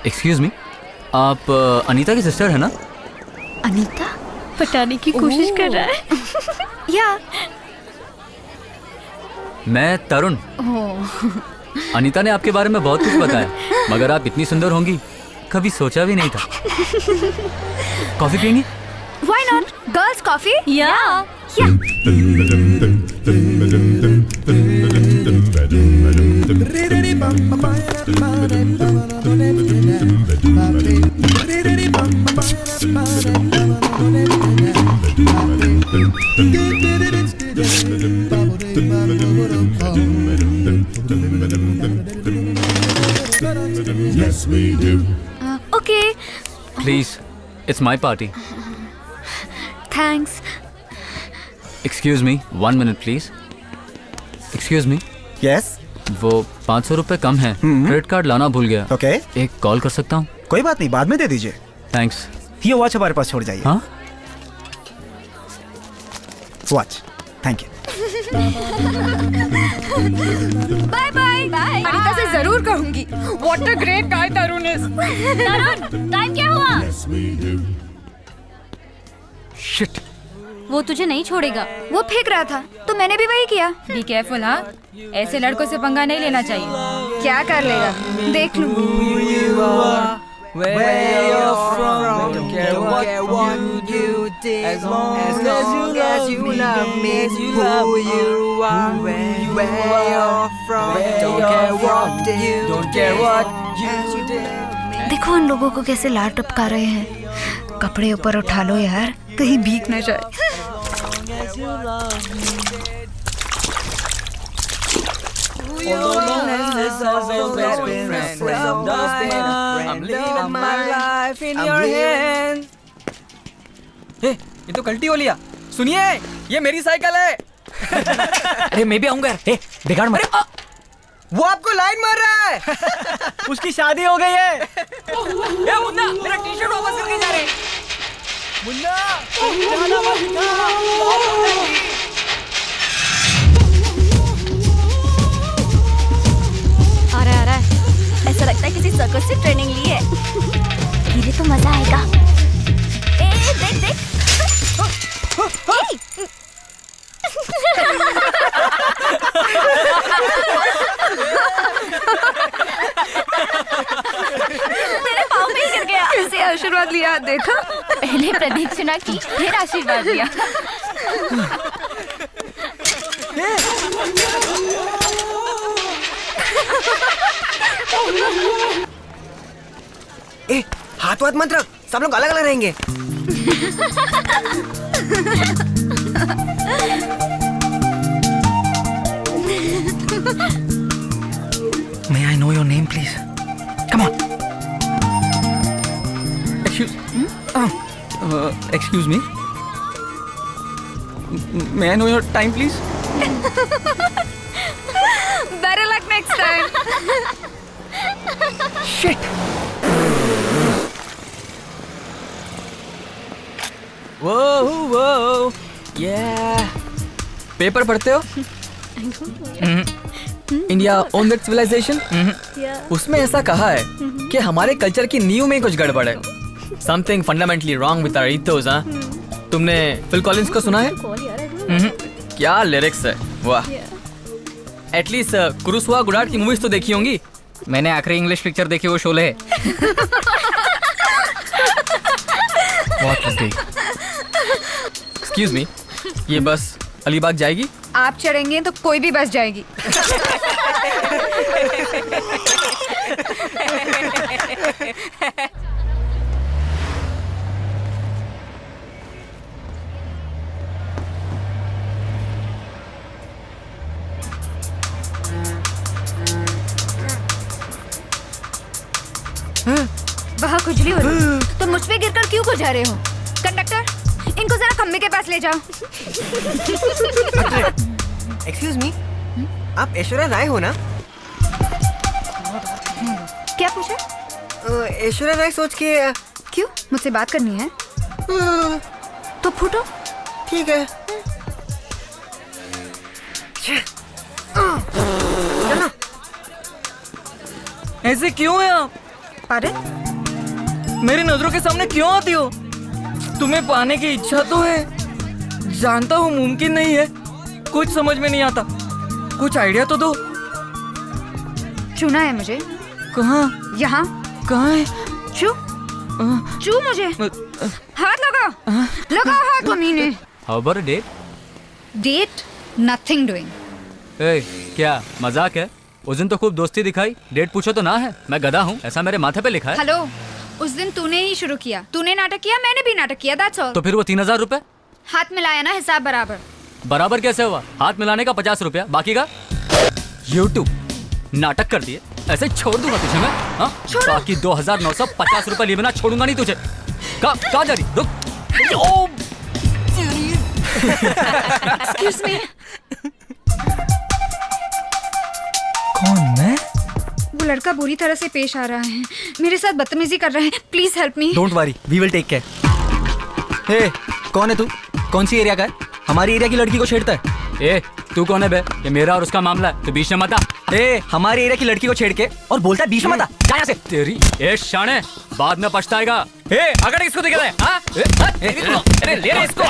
Excuse me, आप अनीता की sister है ना? अनीता पटाने की कोशिश कर रहा है। या मैं तरुण। अनीता ने आपके बारे में बहुत कुछ बताया, मगर आप इतनी सुंदर होंगी कभी सोचा भी नहीं था। कॉफी पियेंगी? Why not, girls coffee. या Yes, we do. Okay, please, it's my party. Thanks. Excuse me, 1 minute please. Excuse me, yes, वो 500 रुपये कम है, क्रेडिट कार्ड लाना भूल गया। ओके, एक कॉल कर सकता हूँ? कोई बात नहीं, बाद में दे दीजिए। थैंक्स। ये वॉच हमारे पास छोड़ जाइए। हाँ, watch, thank you. Bye bye bye. Anita से जरूर कहूंगी, what a great guy Tarun is. Tarun, time क्या हुआ? Yes, we do. शिट। वो तुझे नहीं छोड़ेगा। वो फेंक रहा था तो मैंने भी वही किया। बी केयरफुल, हाँ, ऐसे लड़कों से पंगा नहीं लेना चाहिए। क्या कर लेगा, देख लूंगी। Where you're from, don't care what you did, as long as you love me, who you are, where you're from, don't care what you did. देखो उन लोगों को कैसे लार टपका रहे हैं। कपड़े ऊपर उठा लो यार, कहीं भीग न जाए। I'm living my life in your hands. ये तो कल्टी हो लिया। सुनिए, ये मेरी साइकिल है। अरे मैं भी आऊंगा यार। बिगाड़ मत। वो आपको लाइन मार रहा है। उसकी शादी हो गई है। ए मुन्ना, मेरा टी-शर्ट वापस करके जा रहे। मुन्ना, जाना मत जा। आ रहा है। ऐसा लगता है किसी सर्कस से ट्रेनिंग ली है। धीरे तो मजा आएगा। ए देख देख। मेरे पाँव में ही गिर गया। कैसे आशीर्वाद लिया देखा? पहले प्रदक्षिणा की, फिर आशीर्वाद लिया। ए, हाथ वाथ मत रख, सब लोग अलग अलग रहेंगे। May I know your name, please? Come on. Excuse me. May I know your time, please? Better luck next time. Shit. Whoa, yeah. Paper पढ़ते हो? India own that civilisation. उसमें ऐसा कहा है कि हमारे कल्चर की नींव में कुछ गड़बड़ है। Something fundamentally wrong with our ethos. हाँ, तुमने फिल कॉलिंस को सुना है? क्या लिरिक्स है, वाह। एटलीस्ट कुरुसवा गुडाट की मूवीज तो देखी होंगी। मैंने आखिरी इंग्लिश पिक्चर देखी वो शोले है। एक्सक्यूज मी, ये बस अलीबाग जाएगी? आप चढ़ेंगे तो कोई भी बस जाएगी। वहाँ खुजली हो रही तो मुझ पे गिरकर क्यों खुजा रहे हो? कंडक्टर, इनको जरा खम्बे के पास ले जाओ। एक्सक्यूज मी, आप ऐश्वर्या राय हो ना? क्या पूछा? ऐश्वर्या राय सोच के क्यों, मुझसे बात करनी है? तो फूटो। ठीक है। ऐसे क्यों है आप? पारन, मेरी नजरों के सामने क्यों आती हो? तुम्हें पाने की इच्छा तो है, जानता हूँ मुमकिन नहीं है, कुछ समझ में नहीं आता, कुछ आइडिया तो दो। छूना है मुझे। कहाँ? यहाँ। कहाँ है? छू छू मुझे, हाथ लगा, लगा हाथ कमीने। How about a date? Date? Nothing doing. ए, क्या मजाक है? उस दिन तो खूब दोस्ती दिखाई, डेट पूछो तो ना है। मैं गधा हूँ ऐसा मेरे माथे पे लिखा है। हेलो, उस दिन तूने ही शुरू किया, तूने नाटक किया, मैंने भी नाटक किया, दैट्स ऑल। तो फिर वो 3000 रुपए हाथ मिलाया ना, हिसाब बराबर। बराबर कैसे हुआ? हाथ मिलाने का 50 रुपया, बाकी का यूट्यूब। नाटक कर दिए, ऐसे छोड़ दूंगा तुझे मैं। हाँ, बाकी 2950 रुपए लिए बिना छोड़ूंगा नहीं तुझे। कहाँ जा रही? रुक। Excuse me. कौन? मैं? वो लड़का बुरी तरह से पेश आ रहा है, मेरे साथ बदतमीजी कर रहा है, please help me. Don't worry, we will take care. Hey, कौन है तू? कौन सी एरिया का है? हमारी एरिया की लड़की को छेड़ता है। ए, तू कौन है बे? ये मेरा और उसका मामला है, तू बीच में मत आ। ए, हमारी एरिया की लड़की को छेड़ के और बोलता है बीच में मत आ, जा यहाँ से। तेरी ए शाने, बाद में पछताएगा। ए, अगर इसको दिखा दे, हाँ? अरे ले रे इसको।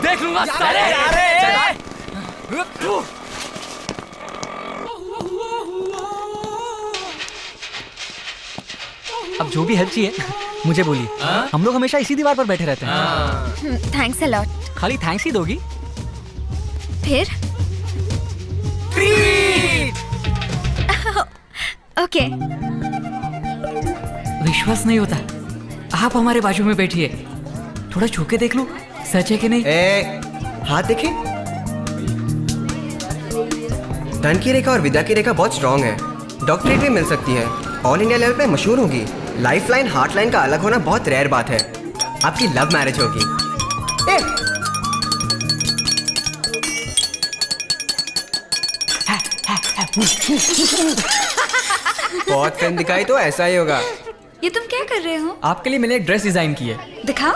देख लूंगा साले। अब जो भी हेल्प चाहिए मुझे बोलिए। हम लोग हमेशा इसी दीवार पर बैठे रहते हैं। Thanks a lot. खाली थैंक्स ही दोगी? फिर ओके। विश्वास नहीं होता, आप हमारे बाजू में बैठिए, थोड़ा छू के देख लो, सच है कि नहीं? हाथ देखे, धन की रेखा और विद्या की रेखा बहुत स्ट्रांग है, डॉक्टरेट भी मिल सकती है, ऑल इंडिया लेवल पे मशहूर होगी। लाइफ लाइन हार्ट लाइन का अलग होना बहुत रेयर बात है। आपकी लव मैरिज होगी। बहुत फिल्म दिखाई तो ऐसा ही होगा। ये तुम क्या कर रहे हो? आपके लिए मैंने एक ड्रेस डिजाइन की है। दिखाओ।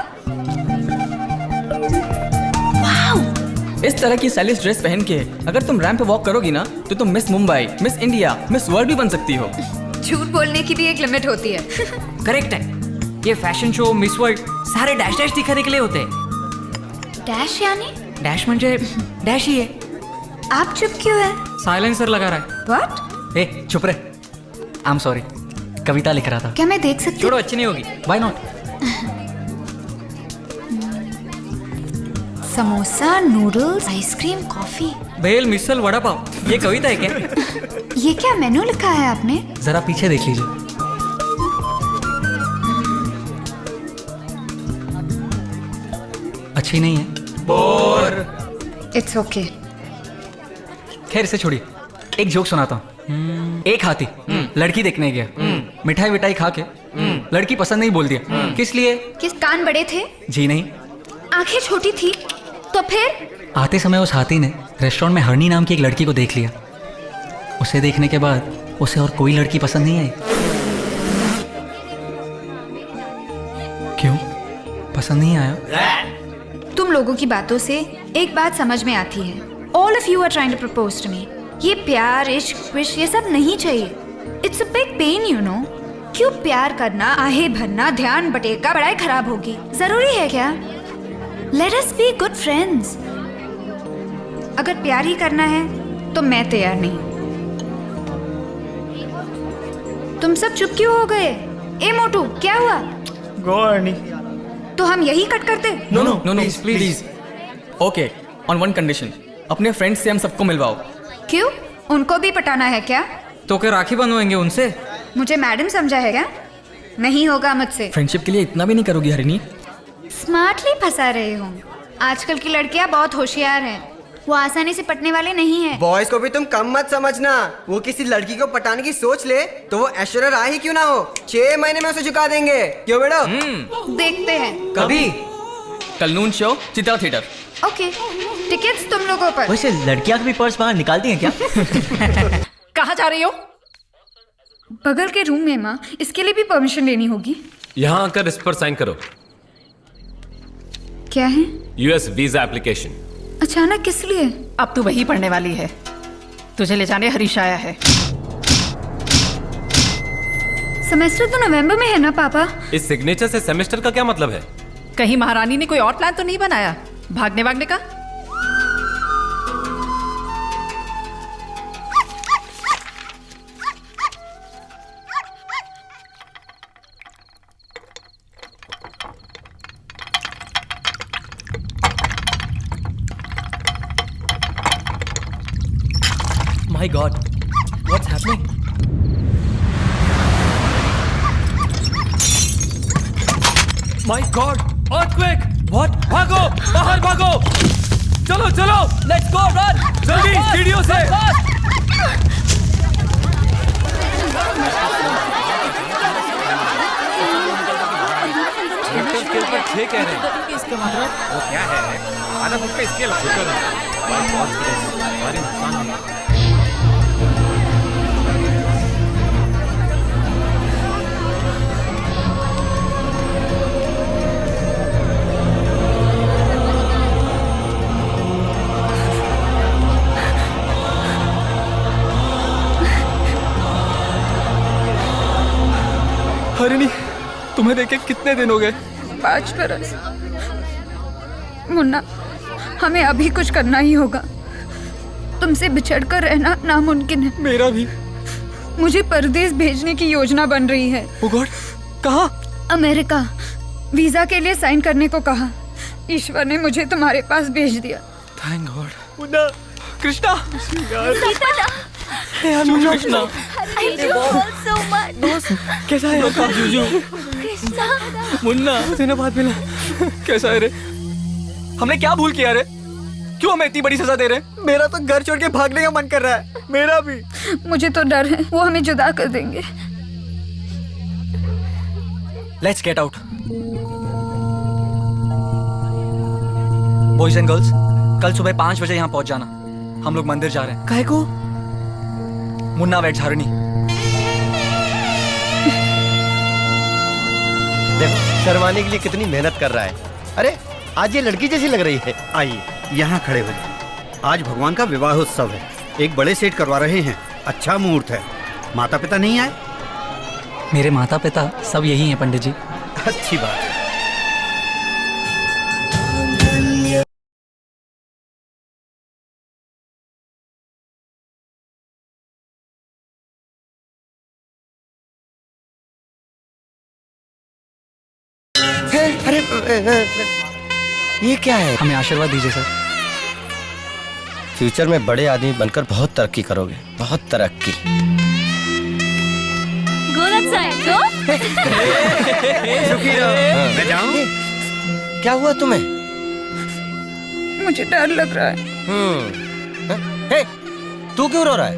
इस तरह की स्टाइलिश ड्रेस पहन के अगर तुम रैंप पे वॉक करोगी ना तो तुम miss Mumbai, miss India, miss world भी बन सकती हो। झूठ बोलने की भी एक लिमिट होती है। करेक्ट है, ये फैशन शो, मिस वर्ल्ड सारे डैश डैश दिखाने के लिए होते हैं। डैश यानी? डैश म्हणजे डैश ही है। आप चुप क्यों है? साइलेंसर लगा रहा है। व्हाट? ए, चुप रहे। आई एम सॉरी, कविता लिख रहा था। क्या मैं देख सकती हूँ? छोड़ो, अच्छी नहीं होगी। Why not? Samosa, noodles, ice cream, coffee. भेल, मिसल, वड़ा पाव, ये कविता है क्या? ये क्या मेनू लिखा है आपने? जरा पीछे देख लीजिए। अच्छी नहीं है? It's okay. खैर इसे छोड़िए, एक जोक सुनाता हूँ। एक हाथी लड़की देखने गया, मिठाई विठाई खा के लड़की पसंद नहीं बोल दिया। किस लिए? किस कान बड़े थे? जी नहीं, आंखें छोटी थी। तो फिर? आते समय उस हाथी ने रेस्टोरेंट में हरनी नाम की एक लड़की को देख लिया। उसे देखने के बाद उसे और कोई लड़की पसंद नहीं आई। क्यों पसंद नहीं आया? तुम लोगों की बातों से एक बात समझ में आती है। All of you are trying to propose to me. ये प्यार, इश्क, विश ये सब नहीं चाहिए। It's a big pain, you know. क्यों प्यार करना, आहे भरना, ध्यान बटेगा, पढ़ाई खराब होगी, जरूरी है क्या? Let us be good friends. अगर प्यार ही करना है तो मैं तैयार नहीं। तुम सब चुप क्यों हो गए? ए मोटू, क्या हुआ? तो हम यही कट करते? No no no no please. Okay, on one condition, अपने फ्रेंड्स से हम सबको मिलवाओ। क्यों? उनको भी पटाना है क्या? तो क्या राखी बनवाएंगे उनसे? मुझे मैडम समझा है क्या? नहीं होगा मुझसे। फ्रेंडशिप के लिए इतना भी नहीं करोगी हरिणी? स्मार्टली फंसा रहे हो। आजकल की लड़कियां बहुत होशियार हैं, वो आसानी से पटने वाले नहीं हैं। बॉयज को भी तुम कम मत समझना। वो किसी लड़की को पटाने की सोच ले तो वो ऐश्वर्या राय ही क्यों ना हो, 6 महीने में उसे झुका देंगे। क्यों बेटा? देखते हैं। कभी कल noon show Chitra theatre. Okay, tickets तुम लोगों पर। वैसे लड़कियां भी पर्स बाहर निकालती हैं क्या? कहाँ जा रही हो? बगल के रूम में माँ, इसके लिए भी परमिशन लेनी होगी। यहाँ आकर इस पर साइन करो। क्या है? US visa application. अचानक किस लिए? अब तू वही पढ़ने वाली है, तुझे ले जाने हरीश आया है। सेमेस्टर तो नवंबर में है ना पापा? इस सिग्नेचर से सेमेस्टर का क्या मतलब है? कहीं महारानी ने कोई और प्लान तो नहीं बनाया भागने वागने का? My God, what's happening? My God, earthquake! What? भागो, बाहर भागो! चलो चलो! Let's go, run! जल्दी सीढ़ियों से! स्केल पर 6 कह रहे हैं। इसका मतलब वो क्या है? आधा फुट का स्केल भारी नुकसान है। हरिणी, तुम्हें देखे कितने दिन हो गए? 5 बरस। मुन्ना, हमें अभी कुछ करना ही होगा। तुमसे बिछड़कर रहना नामुमकिन है। मेरा भी। मुझे परदेश भेजने की योजना बन रही है। Oh God, कहाँ? अमेरिका। वीजा के लिए साइन करने को कहा। ईश्वर ने मुझे तुम्हारे पास भेज दिया। Thank God. मुन्ना, कृष्णा। कृष्णा। कैसा है आपका? जुजू। मुन्ना, तेने बात मिला। कैसा है रे? हमने क्या भूल किया रे? क्यों हमें इतनी बड़ी सजा दे रहे? मेरा तो घर छोड़ के भागने का मन कर रहा है। मेरा भी। मुझे तो डर है वो हमें जुदा कर देंगे। Let's get out. Boys and girls, कल सुबह 5 बजे यहाँ पहुंच जाना। हम लोग मंदिर जा रहे हैं। काहे को? मुन्ना वेट हरिणी। देखो शर्माने के लिए कितनी मेहनत कर रहा है। अरे आज ये लड़की जैसी लग रही है। आइए यहाँ खड़े हो जाइए। आज भगवान का विवाहोत्सव है, एक बड़े सेठ करवा रहे हैं। अच्छा मुहूर्त है। माता पिता नहीं आए? मेरे माता पिता सब यही हैं पंडित जी। अच्छी बात है। अरे ये क्या है? हमें आशीर्वाद दीजिए सर। फ्यूचर में बड़े आदमी बनकर बहुत तरक्की करोगे, बहुत तरक्की। मैं जाऊं? क्या हुआ तुम्हें? मुझे डर लग रहा है। हे, तू क्यों रो रहा है?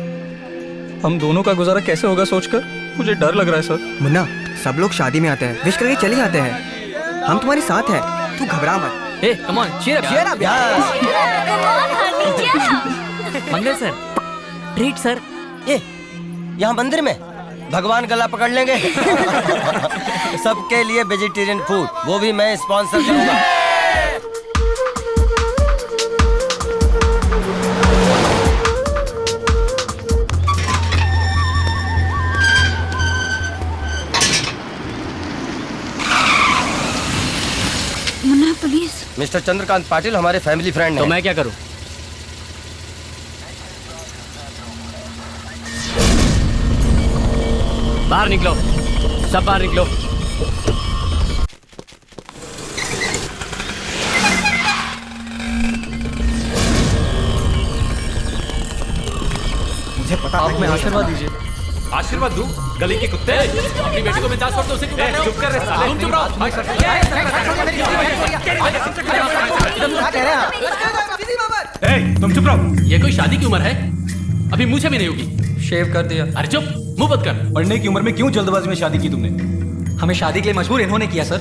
हम दोनों का गुजारा कैसे होगा सोचकर मुझे डर लग रहा है सर। मुन्ना, सब लोग शादी में आते हैं, विश करके चले जाते हैं। हम तुम्हारे साथ हैं, तू घबरा मत। हे, कम ऑन, cheer up यार। मंगल सर, ट्रीट सर। ये यहाँ मंदिर में भगवान गला पकड़ लेंगे। सबके लिए वेजिटेरियन फूड, वो भी मैं स्पॉन्सर करूंगा। मुन्ना प्लीज। मिस्टर चंद्रकांत पाटिल हमारे फैमिली फ्रेंड हैं। तो मैं क्या करूं? बाहर निकलो, सब बाहर निकलो। मुझे पता आप में आशीर्वाद दीजिए। आशीर्वाद दूं? गली के कुत्ते, अपनी बेटी को मैं 10 वर्ष उसे क्यों कर रहे हो? चुप कर रे साले। तुम चुप रहो। तुम चुप रहो। ये कोई शादी की उम्र है? अभी मुझे भी नहीं होगी। शेव कर दिया। अरे चुप, मुंह बंद कर। पढ़ने की उम्र में क्यों जल्दबाजी में शादी की तुमने? हमें शादी के लिए मजबूर इन्होंने किया सर।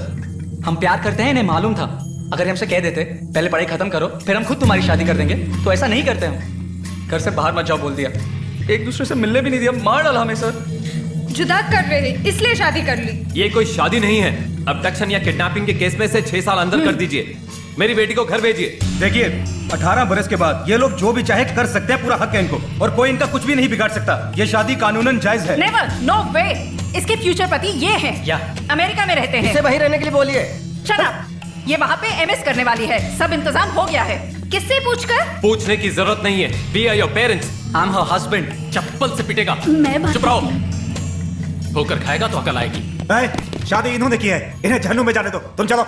हम प्यार करते हैं, इन्हें मालूम था। अगर हमसे कह देते पहले पढ़ाई खत्म करो फिर हम खुद तुम्हारी शादी कर देंगे, तो ऐसा नहीं करते हम। घर से बाहर मत जाओ बोल दिया, एक दूसरे से मिलने भी नहीं दिया, मार डाला हमें सर। जुदा कर रहे इसलिए शादी कर ली। ये कोई शादी नहीं है। अबडक्शन या किडनैपिंग के केस में से 6 साल अंदर कर दीजिए। मेरी बेटी को घर भेजिए। देखिए 18 बरस के बाद ये लोग जो भी चाहे कर सकते हैं, पूरा हक है इनको, और कोई इनका कुछ भी नहीं बिगाड़ सकता। ये शादी कानूनन जायज है। नेवर, नो वे। इसके फ्यूचर पति ये हैं। क्या? अमेरिका में रहते हैं। इसे वहीं रहने के लिए बोलिए। Shut up. ये वहाँ पे एमएस करने वाली है, सब इंतजाम हो गया है। किससे पूछकर? पूछने की जरूरत नहीं है। We are your parents. I am her husband. चप्पल से पिटेगा। मैं चुप रहो। होकर खाएगा तो अकल आएगी। शादी इन्होंने की है, इन्हें जहन्नुम में जाने दो। तुम चलो।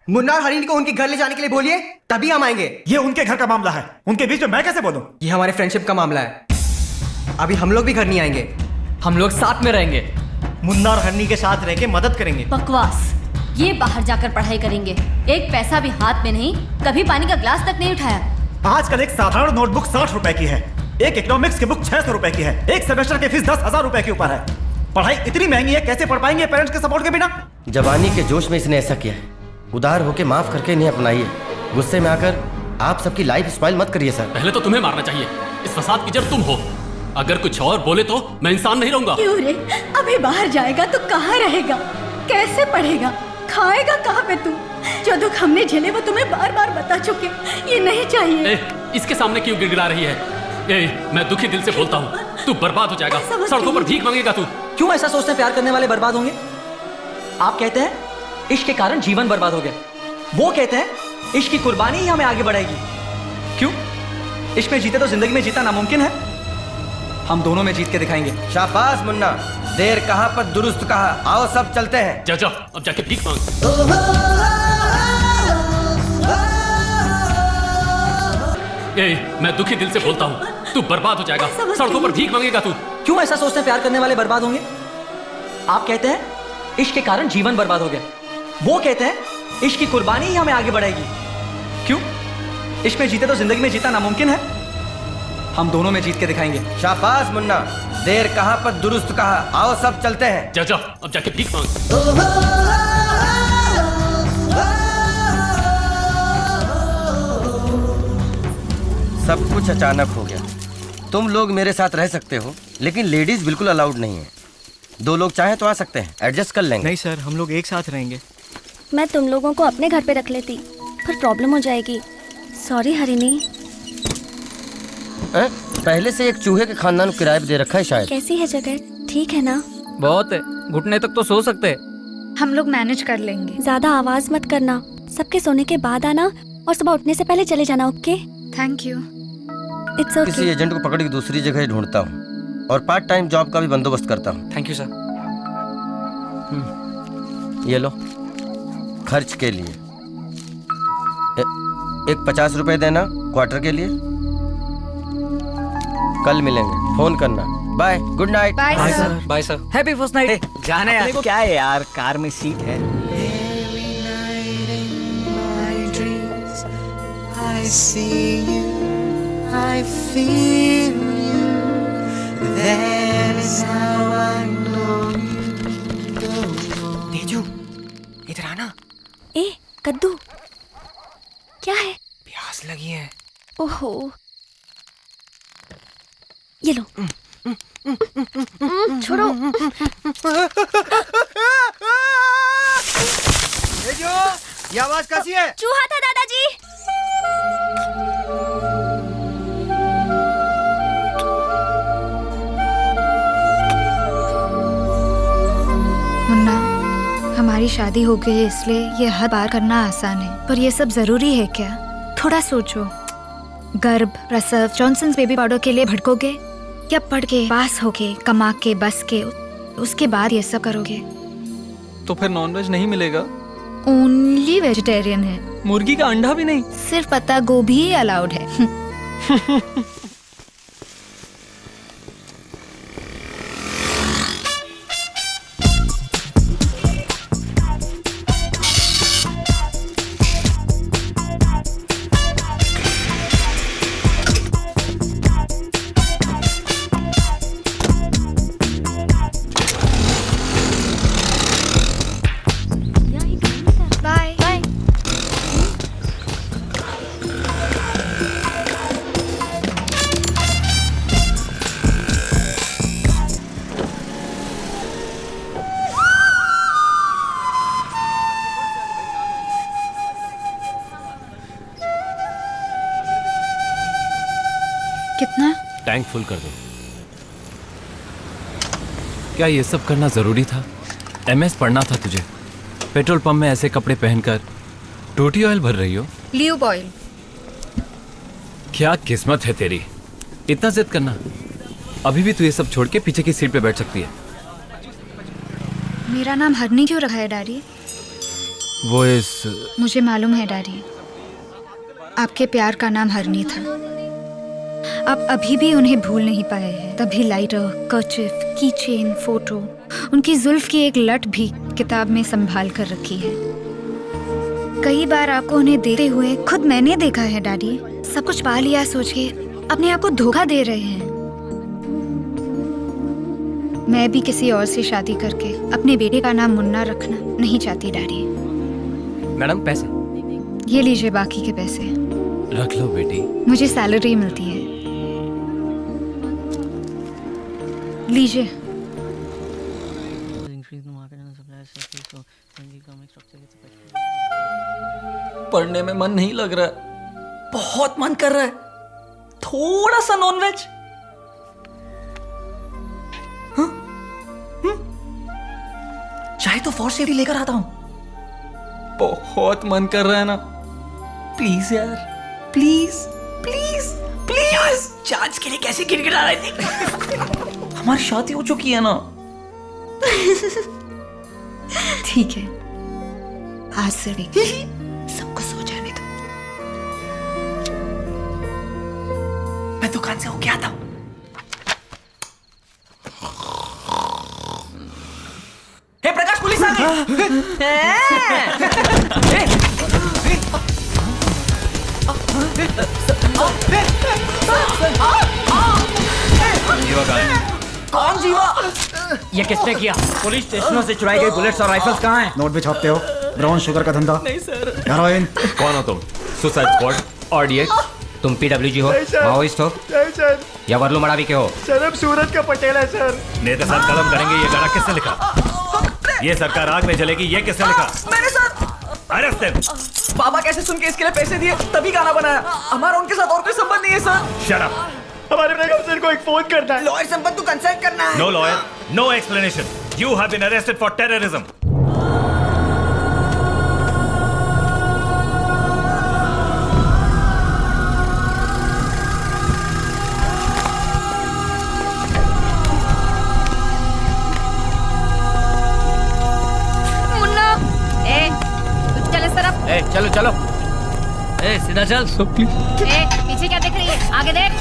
मुन्ना और हरीन को उनके घर ले जाने के लिए बोलिए, तभी हम आएंगे। ये उनके घर का मामला है, उनके बीच में मैं कैसे बोलूं? ये हमारे फ्रेंडशिप का मामला है। अभी हम लोग भी घर नहीं आएंगे। हम लोग साथ में रहेंगे। मुन्ना और हरनी के साथ रह के मदद करेंगे। बकवास। ये बाहर जाकर पढ़ाई करेंगे, एक पैसा भी हाथ में नहीं, कभी पानी का ग्लास तक नहीं उठाया। आजकल एक साधारण नोटबुक 60 रुपए की है, एक इकोनॉमिक्स की बुक 600 रुपए की है, एक सेमेस्टर की फीस 10,000 रुपए के ऊपर है। पढ़ाई इतनी महंगी है, कैसे पढ़ पाएंगे पेरेंट्स के सपोर्ट के बिना? जवानी के जोश में इसने ऐसा किया है। उदार होके माफ करके इन्हें अपनाइए। गुस्से में आकर आप सबकी लाइफ स्पाइल मत करिए सर। पहले तो तुम्हें मारना चाहिए। इस फसाद की जड़ तुम हो। अगर कुछ और बोले तो मैं इंसान नहीं रहूंगा। क्यों रे? अभी बाहर जाएगा तो कहाँ रहेगा, कैसे पढ़ेगा, खाएगा कहाँ पे तू? जो दुख हमने झेले वो तुम्हें बार बार बता चुके, ये नहीं चाहिए। इसके सामने क्यों गिड़गिड़ा रही है? मैं दुखी दिल से बोलता हूँ, तू बर्बाद हो जाएगा। सड़कों पर भीख मांगेगा तू। क्यों ऐसा सोचते हैं प्यार करने वाले बर्बाद होंगे? आप कहते हैं इश्क के कारण जीवन बर्बाद हो गया, वो कहते हैं इश्क की कुर्बानी ही हमें आगे बढ़ाएगी। क्यों? इश्क में जीते तो जिंदगी में जीता नामुमकिन है। हम दोनों में जीत के दिखाएंगे। शाबाश मुन्ना, देर कहाँ पर दुरुस्त कहा। आओ सब चलते हैं। जा अब जाके भीख मांग। मैं दुखी दिल से बोलता हूँ, तू बर्बाद हो जाएगा। सड़कों पर भीख मांगेगा तू। क्यों ऐसा सोचते हैं प्यार करने वाले बर्बाद होंगे? आप कहते हैं इश्क के कारण जीवन बर्बाद हो गया, वो कहते हैं इश्क की कुर्बानी ही हमें आगे बढ़ाएगी। क्यों? इश्क में जीते तो जिंदगी में जीता नामुमकिन है। हम दोनों में जीत के दिखाएंगे। शाबाश मुन्ना, देर कहाँ पर दुरुस्त कहा। आओ सब चलते हैं। जा अब जाके भीख मांग। सब कुछ अचानक हो गया। तुम लोग मेरे साथ रह सकते हो, लेकिन लेडीज बिल्कुल अलाउड नहीं है। 2 लोग चाहे तो आ सकते हैं, एडजस्ट कर लेंगे। नहीं सर, हम लोग एक साथ रहेंगे। मैं तुम लोगों को अपने घर पे रख लेती, पर प्रॉब्लम हो जाएगी। सॉरी हरिणी। पहले से एक चूहे के खानदान को किराए पे दे रखा है शायद। कैसी है जगह? ठीक है ना? बहुत है, घुटने तक तो सो सकते हैं। हम लोग मैनेज कर लेंगे। ज्यादा आवाज मत करना, सबके सोने के बाद आना और सुबह उठने से पहले चले जाना। Okay? Thank you. It's okay. किसी एजेंट को पकड़ के दूसरी जगह ढूंढता हूँ और पार्ट टाइम जॉब का भी बंदोबस्त करता हूँ। Thank you sir. ये लो खर्च के लिए। एक 50 रुपए देना क्वार्टर के लिए। कल मिलेंगे, फोन करना। Bye, good night. Bye sir. Bye sir. Happy first night. जाने यार, क्या है यार, कार में सीट है। तेजू, इधर आना। ए कद्दू, क्या है? प्यास लगी है। ओहो, ये लो। छोड़ो। ये आवाज कैसी है? चूहा था दादाजी। मुन्ना, हमारी शादी हो गई है इसलिए ये हद पार करना आसान है, पर ये सब जरूरी है क्या? थोड़ा सोचो। गर्भ, प्रसव, जॉनसन्स बेबी पाउडर के लिए भटकोगे क्या पढ़ के पास होके कमा के बस के उसके बाद ये सब करोगे? तो फिर नॉनवेज नहीं मिलेगा? ओनली वेजिटेरियन है। मुर्गी का अंडा भी नहीं? सिर्फ पत्ता गोभी ही अलाउड है। Bye bye. कितना? टैंक फुल कर दो। क्या ये सब करना जरूरी था? एमएस पढ़ना था तुझे। पेट्रोल पंप में ऐसे कपड़े पहनकर टूटी ऑयल भर रही हो। Lube oil. क्या किस्मत है तेरी, इतना जिद करना। अभी भी तू ये सब छोड़ के पीछे की सीट पे बैठ सकती है। मेरा नाम हरनी क्यों रखा है डैडी? वो इस मुझे मालूम है डैडी, आपके प्यार का नाम हरनी था। आप अभी भी उन्हें भूल नहीं पाए हैं। तभी लाइटर, कर्चिफ, की चेन, फोटो, उनकी जुल्फ की एक लट भी किताब में संभाल कर रखी है। कई बार आपको उन्हें देखते हुए खुद मैंने देखा है डैडी। सब कुछ पा लिया सोच के अपने आप को धोखा दे रहे हैं। मैं भी किसी और से शादी करके अपने बेटे का नाम मुन्ना रखना नहीं चाहती डैडी। मैडम पैसे ये लीजिए बाकी के पैसे। रख लो बेटी। मुझे सैलरी मिलती है, लीजिए। पढ़ने में मन नहीं लग रहा है, बहुत मन कर रहा है। थोड़ा सा नॉनवेज। चाहे तो फॉर से भी लेकर आता हूं। बहुत मन कर रहा है ना। प्लीज यार, प्लीज प्लीज प्लीज। चार्ज के लिए कैसे गिड़गिड़ा रहे थे? हमारी शादी हो चुकी है ना। ठीक है, आज से भी सबको सो जाने दो। मैं दुकान से होके आता हूं। हे प्रकाश, पुलिस आ कौन जीवा? ये किसने किया? पुलिस स्टेशनों से चुराई गई बुलेट्स और राइफल्स कहाँ हैं? नोट भी छापते हो? ब्राउन शुगर का धंधा? नहीं सर। हेरोइन? कौन हो तुम? Suicide squad? RDX? तुम PWG हो, माओइस्ट हो नहीं सर। या वर्लू मड़ावी के हो? सर हम सूरज का पटेल है सर। नेता साहब कलम करेंगे। ये गाना किसने लिखा? ये सरकार आग में जलेगी, ये किसने लिखा? मैंने सर। Arrest them. बाबा कैसे सुन के इसके लिए पैसे दिए तभी गाना बनाया। हमारा उनके साथ और कोई संबंध नहीं है सर। Shut up. हमारे बेगम सर को एक फोन करना है। लॉयर संबंध तो कंसल्ट करना है। No lawyer, no explanation. You have been arrested for terrorism. Munna, चल इस तरफ। चलो चलो। सीधा चल। पीछे क्या देख रही है? आगे देख।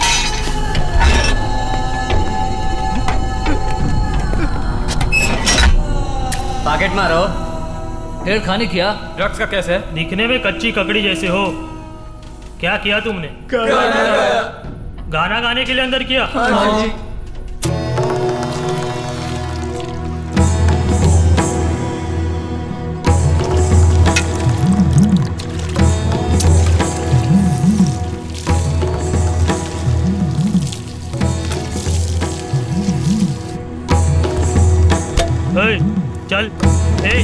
पॉकेट मारो। फिर खाने किया। ड्रग्स का केस है। दिखने में कच्ची ककड़ी जैसे हो। क्या किया तुमने? गाना गाने के लिए अंदर किया? हाँ जी। चल,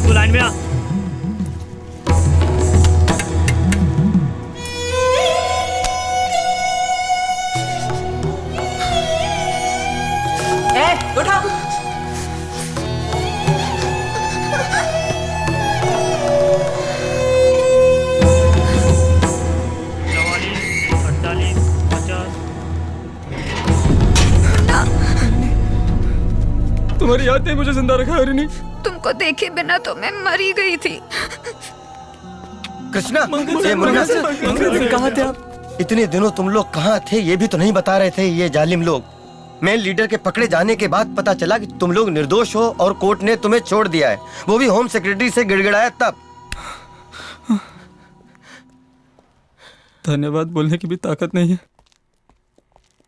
तू लाइन में आ। उठा। चवालीस, 48, 50। तुम्हारी याद ने मुझे जिंदा रखा हरिणी। तुमको देखे बिना तो मैं मरी गई थी। कृष्णा, ये मुन्ना, कहाँ थे आप? इतने दिनों तुम लोग कहाँ थे ये भी तो नहीं बता रहे थे ये जालिम लोग। मेन लीडर के पकड़े जाने के बाद पता चला कि तुम लोग निर्दोष हो और कोर्ट ने तुम्हें छोड़ दिया है, वो भी होम सेक्रेटरी से गिड़गिड़ाया तब। धन्यवाद बोलने की भी ताकत नहीं है।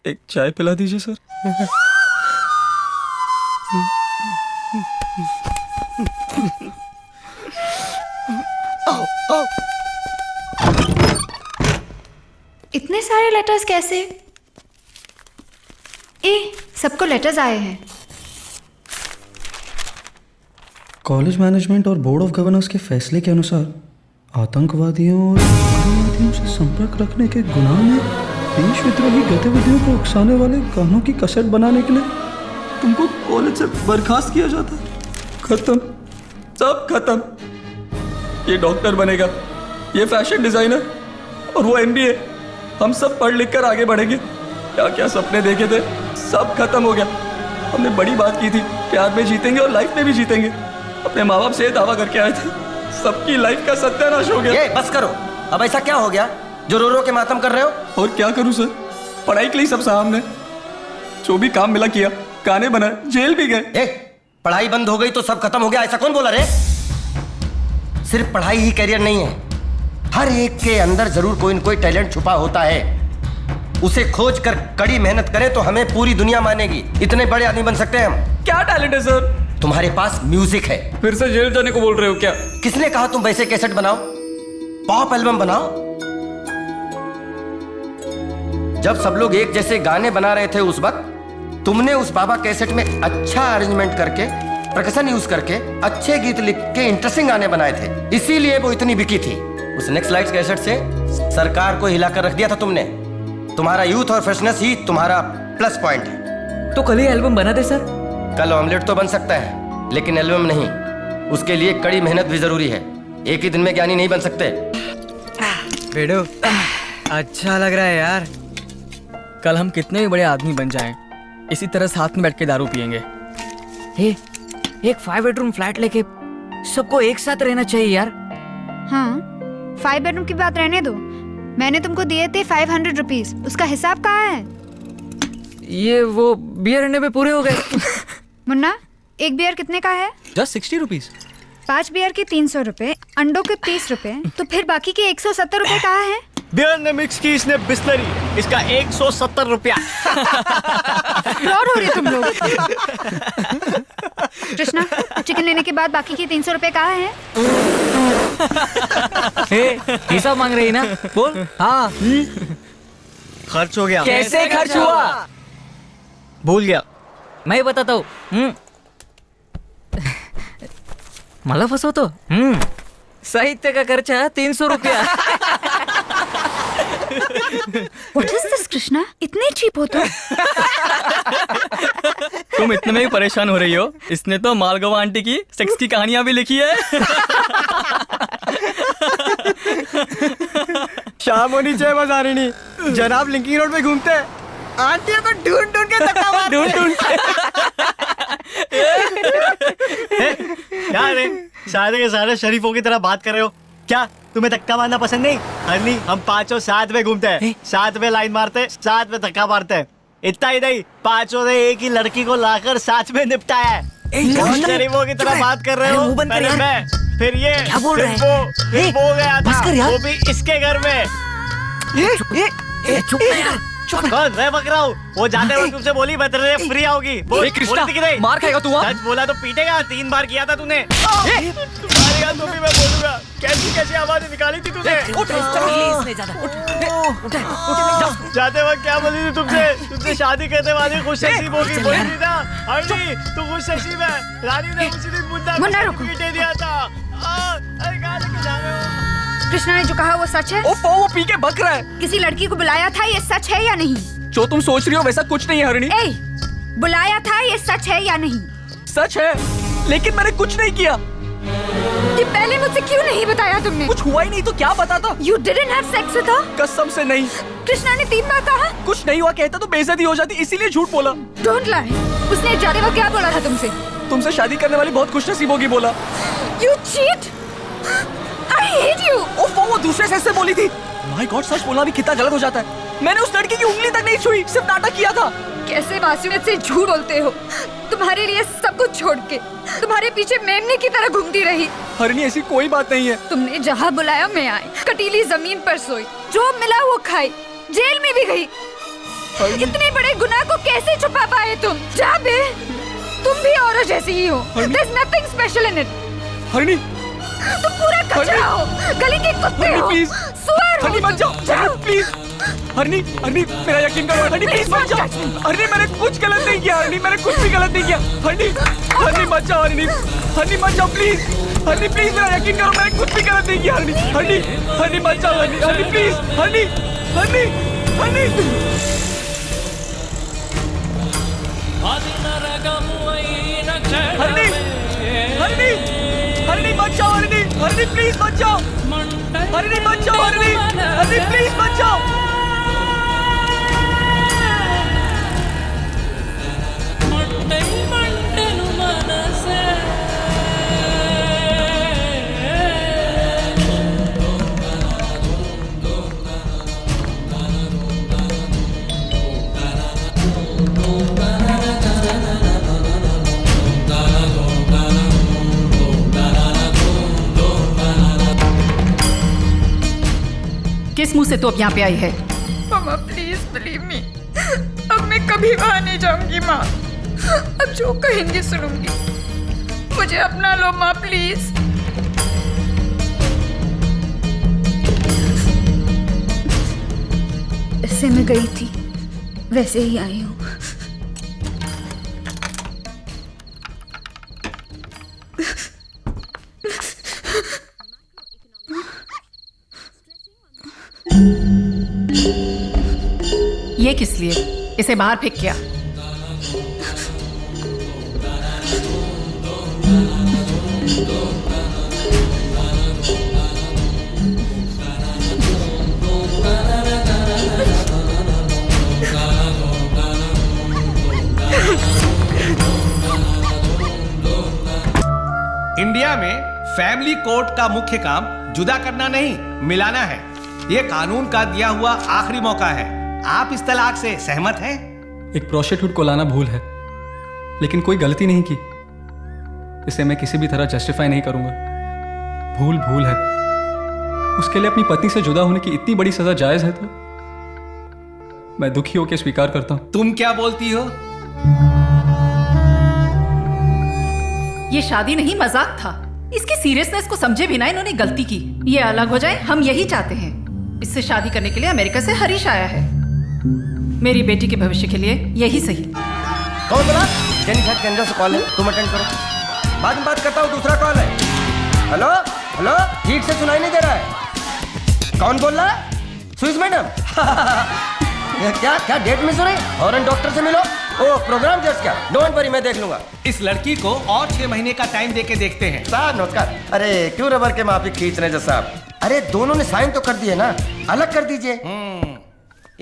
एक चाय पिला दीजिए सर। इतने सारे लेटर्स कैसे? सबको लेटर्स आए हैं। कॉलेज मैनेजमेंट और बोर्ड ऑफ गवर्नर्स के फैसले के अनुसार आतंकवादियों और उग्रवादियों से संपर्क रखने के गुनाह में देश विद्रोही गतिविधियों को उकसाने वाले गानों की कैसेट बनाने के लिए तुमको कॉलेज से बर्खास्त किया जाता है। खत्म, सब खत्म। ये डॉक्टर बनेगा, ये फैशन डिजाइनर और वो MBA। हम सब पढ़ लिख कर आगे बढ़ेंगे। क्या क्या सपने देखे थे, सब खत्म हो गया। हमने बड़ी बात की थी, प्यार में जीतेंगे और लाइफ में भी जीतेंगे। अपने माँ बाप से दावा करके आए थे, सबकी लाइफ का सत्यानाश हो गया। ये बस करो, अब ऐसा क्या हो गया जो रो रो के मातम कर रहे हो? और क्या करूं सर, पढ़ाई के लिए सब सामने, जो भी काम मिला किया, गाने बनाए, जेल भी गए। पढ़ाई बंद हो गई तो सब खत्म हो गया, ऐसा कौन बोला रे? सिर्फ पढ़ाई ही करियर नहीं है, हर एक के अंदर जरूर कोई न कोई टैलेंट छुपा होता है। उसे खोज कर कड़ी मेहनत करें तो हमें पूरी दुनिया मानेगी। इतने बड़े आदमी बन सकते हैं हम। क्या टैलेंट है सर? तुम्हारे पास म्यूजिक है। फिर से जेल जाने को बोल रहे हो क्या? किसने कहा तुम वैसे कैसेट बनाओ, पॉप एल्बम बनाओ? जब सब लोग एक जैसे गाने बना रहे थे उस वक्त तुमने उस बाबा कैसेट में अच्छा अरेंजमेंट करके, परकशन यूज करके अच्छे गीत लिख के इंटरेस्टिंग गाने बनाए थे, इसीलिए वो इतनी बिकी थी। उस नेक्स्ट लाइट कैसेट से सरकार को हिलाकर रख दिया था तुमने। तुम्हारा यूथ और फ्रेशनेस ही तुम्हारा प्लस पॉइंट है। तो कल ही एल्बम बना दे सर। कल ऑमलेट तो बन सकता है लेकिन एल्बम नहीं, उसके लिए कड़ी मेहनत भी जरूरी है। एक ही दिन में ज्ञानी नहीं बन सकते। बेडो, अच्छा लग रहा है यार। कल हम कितने भी बड़े आदमी बन जाएं, इसी तरह साथ में बैठ के दारू पियेंगे। एक 5 बेडरूम फ्लैट लेके सबको एक साथ रहना चाहिए यार। हाँ, 5 बेडरूम की बात रहने दो। मैंने तुमको दिए थे 500 रुपीज, उसका हिसाब कहाँ है? ये वो बियर अंडे पे पूरे हो गए। मुन्ना, एक बियर कितने का है? Just 60 rupees. 5 बियर के 300 रुपए, अंडों के 30 रुपए, तो फिर बाकी के 170 रुपए कहाँ है? बियर ने मिक्स की इसने बिस्लरी, इसका 170 रुपया। फ्रॉड हो रहे तुम लोग। कृष्णा, चिकन लेने के बाद बाकी के 300 रुपए कहाँ है? हिसाब मांग रही ना, बोल। हाँ, खर्च हो गया। कैसे खर्च हुआ? भूल गया। मैं बताता हूँ। मला फसवतो। साहित्य का खर्चा 300 रुपया। What is this, Krishna? इतने चीप हो तुम? तुम इतने में ही परेशान हो रही हो, इसने तो मालगवा आंटी की सेक्स की कहानियां भी लिखी है। शाम होनी चाहिए बाजारिनी, जनाब लिंकिंग रोड पे घूमते हैं, आंटियों को ढूंढ ढूंढ के धक्का मारते हैं। ढूंढ क्या रे, सारे के सारे शरीफों की तरह बात कर रहे हो क्या? तुम्हें धक्का मारना पसंद नहीं? हरनी, हम पांचों साथ में घूमते हैं, साथ में लाइन मारते हैं, साथ में धक्का मारते हैं। इतना ही नहीं, पांचों ने एक ही लड़की को लाकर साथ में निपटाया है। शरीफों की तरह बात कर रहे हो। पहले मैं, फिर ये, फिर वो गया था, वो भी इसके घर में। कौन? मैं बक रहा हूँ। वो जाते वक्त तुमसे बोली बतरे फ्री आओगी। मार खाएगा तू। सच बोला तो पीटेगा, 3 बार किया था तूने। तुम्हारी बात तो भी मैं बोलूंगा। कैसी कैसी आवाजें निकाली थी तूने? जाते वक्त क्या बोली थी तुमसे शादी करने वाली खुश नसीब होगी, बोली थी ना? हरनी, तू खुश नसीब है। रानी ने उसी दिन मुन्ना को पीटे दिया था। अरे कहाँ लेके जा रहे हो? कृष्णा ने जो कहा वो सच है? वो पी के बक रहा है। किसी लड़की को बुलाया था, ये सच है या नहीं? जो तुम सोच रही हो वैसा कुछ नहीं है हरिणी। बुलाया था, ये सच है या नहीं? सच है, लेकिन मैंने कुछ नहीं किया। ये पहले मुझसे क्यों नहीं बताया तुमने? कुछ हुआ ही नहीं तो क्या बताता? You didn't have sex with her? कसम से नहीं। कृष्णा ने 3 बार कहा। कुछ नहीं हुआ कहता तो बेइज्जती हो जाती, इसीलिए झूठ बोला। Don't lie. उसने जाते वक्त क्या बोला था तुमसे? तुमसे शादी करने वाली बहुत खुशनसीब होगी बोला। You cheat! I hate you! ओफो, वो दूसरे सेक्स से बोली थी। माय गॉड, सच बोलना भी कितना गलत हो जाता है। मैंने उस लड़की की उंगली तक नहीं छुई, सिर्फ नाटक किया था। कैसे मासूमियत से झूठ बोलते हो? तुम्हारे लिए सब कुछ छोड़ के तुम्हारे पीछे मेमने की तरह घूमती रही। हरणी, ऐसी कोई बात नहीं है। तुमने जहाँ बुलाया मैं आई, कटीली जमीन पर सोई, जो मिला वो खाई, जेल में भी गई। इतने बड़े गुनाह को कैसे छुपा पाए तुम? जा बे, तुम भी औरों जैसी ही हो। There's nothing special in it. हरणी, तुम पूरा कचरा हो, गली के कुत्ते हो, सुअर हो। हरणी मत जाओ, प्लीज। हरणी, हरणी मेरा यकीन करो, हरणी प्लीज मत जाओ। हरणी, मैंने कुछ गलत नहीं किया। हरणी, मैंने कुछ भी गलत नहीं किया। हरणी, हरणी मत जाओ। हरणी, हरणी मत जाओ प्लीज। हरणी प्लीज, मेरा यकीन करो, मैंने कुछ भी गलत नहीं किया। हरणी, हरणी, हरणी मत जाओ। हरणी, हरणी प्लीज। हरणी, हरणी, हरणी। हरणी, हरणी, हरणी मत जाओ। हरणी, हरणी प्लीज मत जाओ। हरणी मत जाओ। हरणी, हरणी प्लीज मत जाओ। किस मुंह से तू अब यहाँ पे आई है? मामा प्लीज बिलीव मी, अब मैं कभी वहाँ नहीं जाऊंगी माँ। अब जो कहेंगे सुनूंगी। मुझे अपना लो माँ प्लीज। जैसे मैं गई थी वैसे ही आई हूँ। ये किस लिए? इसे बाहर फेंक क्या? इंडिया में फैमिली कोर्ट का मुख्य काम जुदा करना नहीं, मिलाना है। ये कानून का दिया हुआ आखिरी मौका है। आप इस तलाक से सहमत हैं? एक प्रोस्टिट्यूट को लाना भूल है, लेकिन कोई गलती नहीं की। इसे मैं किसी भी तरह जस्टिफाई नहीं करूंगा। भूल भूल है। उसके लिए अपनी पत्नी से जुदा होने की इतनी बड़ी सजा जायज है तो मैं दुखी होकर स्वीकार करता हूं। तुम क्या बोलती हो? ये शादी नहीं, मजाक था। इसकी सीरियसनेस को समझे बिना इन्होंने गलती की। ये अलग हो जाए, हम यही चाहते हैं। इससे शादी करने के लिए अमेरिका से हरीश आया है। मेरी बेटी के भविष्य के लिए यही सही। कौन बोला? केंद्र से कॉल है, तुम अटेंड करो। बाद में बात करता हूँ, दूसरा कॉल है। हेलो हेलो, ठीक से सुनाई नहीं दे रहा है। कौन बोल रहा है? Swiss madam. क्या क्या डेट मिस हो रही? फौरन डॉक्टर से मिलो। ओ प्रोग्राम जस्ट क्या? डोंट वरी, मैं देख लूंगा। इस लड़की को और 6 महीने का टाइम देके देखते हैं। साहब नमस्कार। अरे क्यों रबर के माफी खींच रहे साहब? अरे दोनों ने साइन तो कर दिए ना, अलग कर दीजिए।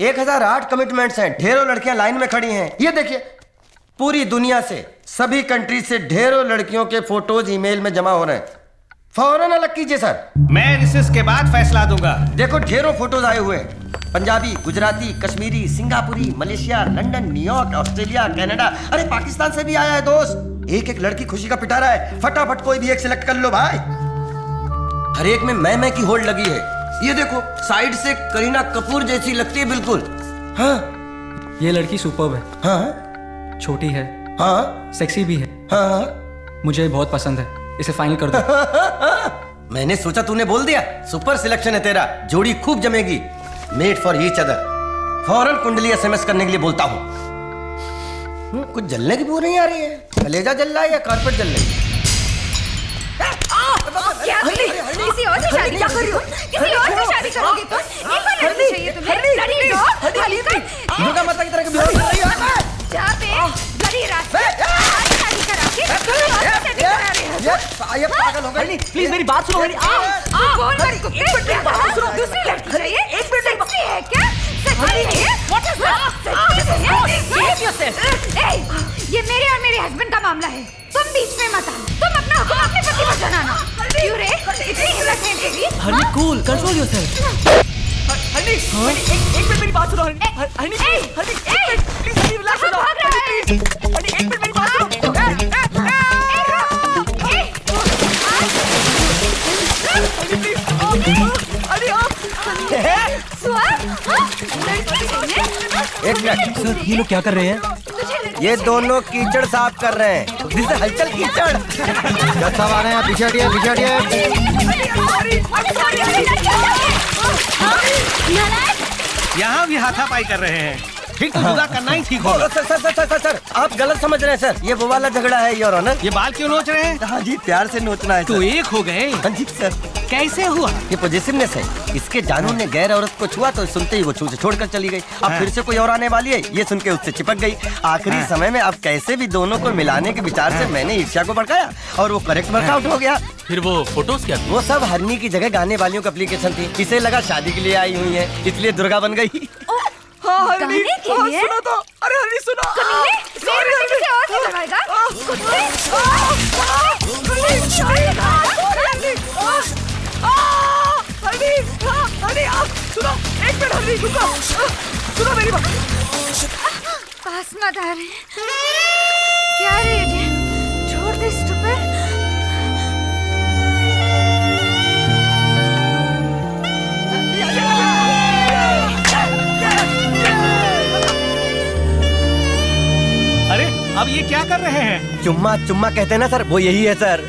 1008 कमिटमेंट्स हैं, ढेरों लड़कियां लाइन में खड़ी हैं। ये देखिए, पूरी दुनिया से, सभी कंट्री से ढेरों लड़कियों के फोटोज ईमेल में जमा हो रहे हैं। फौरन अलग कीजिए सर। मैं रिसर्च के बाद फैसला दूंगा। देखो ढेरों फोटोज आए हुए हैं, पंजाबी, गुजराती, कश्मीरी, सिंगापुरी, Malaysia, London, New York, Australia, Canada, अरे पाकिस्तान से भी आया है दोस्त। एक एक लड़की खुशी का पिटारा है। फटाफट कोई भी एक सिलेक्ट कर लो भाई। हर एक में मैं की होल्ड लगी है। ये देखो, साइड से करीना कपूर जैसी लगती है बिल्कुल। हाँ, ये लड़की सुपर्ब है। हाँ, छोटी है। हाँ, सेक्सी भी है। हाँ, मुझे बहुत पसंद है। इसे फाइनल कर दो। मैंने सोचा तूने बोल दिया। सुपर सिलेक्शन है तेरा, जोड़ी खूब जमेगी। Made for each other. फौरन कुंडली एसएमएस करने के लिए बोलता हूँ। कुछ जलने की बू नहीं आ रही है। कलेजा जल रहा है या कारपेट जल रही है? क्या किसी और से शादी क्या कर रही हो? किसी और से शादी करोगी तो? ये कौन लड़की चाहिए तुम्हें? लड़ी दो। दुर्गा माता की तरह के बिहेव कर रही है। जा बे, लड़ी रात शादी करा के शादी करा रहे हो। ये पागल हो गई। प्लीज मेरी बात सुनो हनी। बोल मेरी कुत्ते, क्या बात सुनो? दूसरी लड़की चाहिए? एक मिनट, सेक्सी है क्या? सेक्सी है? What is that? ये मेरे और मेरे हस्बैंड का मामला है, तुम बीच में मत आओ। तुम अपना हुक्म अपने पति पर जनाना। क्यों रे? इतनी हिम्मत है तेरी? Honey cool, control yourself. Honey एक मिनट मेरी बात सुनो Honey. Honey please Honey relax हो जाओ। हनी एक मिनट मेरी बात सुनो। एक मिनट सर, ये लोग क्या कर रहे हैं? ये दोनों कीचड़ साफ कर रहे हैं। जिससे हलचल कीचड़। जज साहब आ रहे हैं, पीछे हटिए, पीछे हटिए। यहाँ भी हाथापाई कर रहे हैं। ठीक तो जुदा करना ही ठीक होगा। Sir sir sir sir sir आप गलत समझ रहे हैं सर। ये वो वाला झगड़ा है योर ऑनर। ये बाल क्यों नोच रहे हैं? हाँ जी, प्यार से नोचना है। तो एक हो गए। हाँ जी सर। कैसे हुआ? ये पॉजिटिवनेस है। इसके जानू ने गैर औरत को छुआ तो सुनते ही वो छू से छोड़कर चली गई। अब फिर से कोई और आने वाली है, ये सुन के उससे चिपक गई। आखिरी समय में अब कैसे भी दोनों को मिलाने के विचार से मैंने ईर्ष्या को भड़काया और वो करेक्ट वर्कआउट हो गया। फिर वो फोटोज क्या? वो सब हरनी की जगह गाने वालियों की एप्लीकेशन थी। इसे लगा शादी के लिए आई हुई है, इसलिए दुर्गा बन गई। गाने के लिए? सुनो तो। अरे हनी सुनो। मेरे बच्चे किसी और से लगाएगा? सुनो एक मिनट हनी रुको। सुनो मेरी बात। पास मत आ रहे। क्या रे idiot? छोड़ दे stupid। अरे अब ये क्या कर रहे हैं? चुम्मा चुम्मा कहते हैं ना सर, वो यही है सर।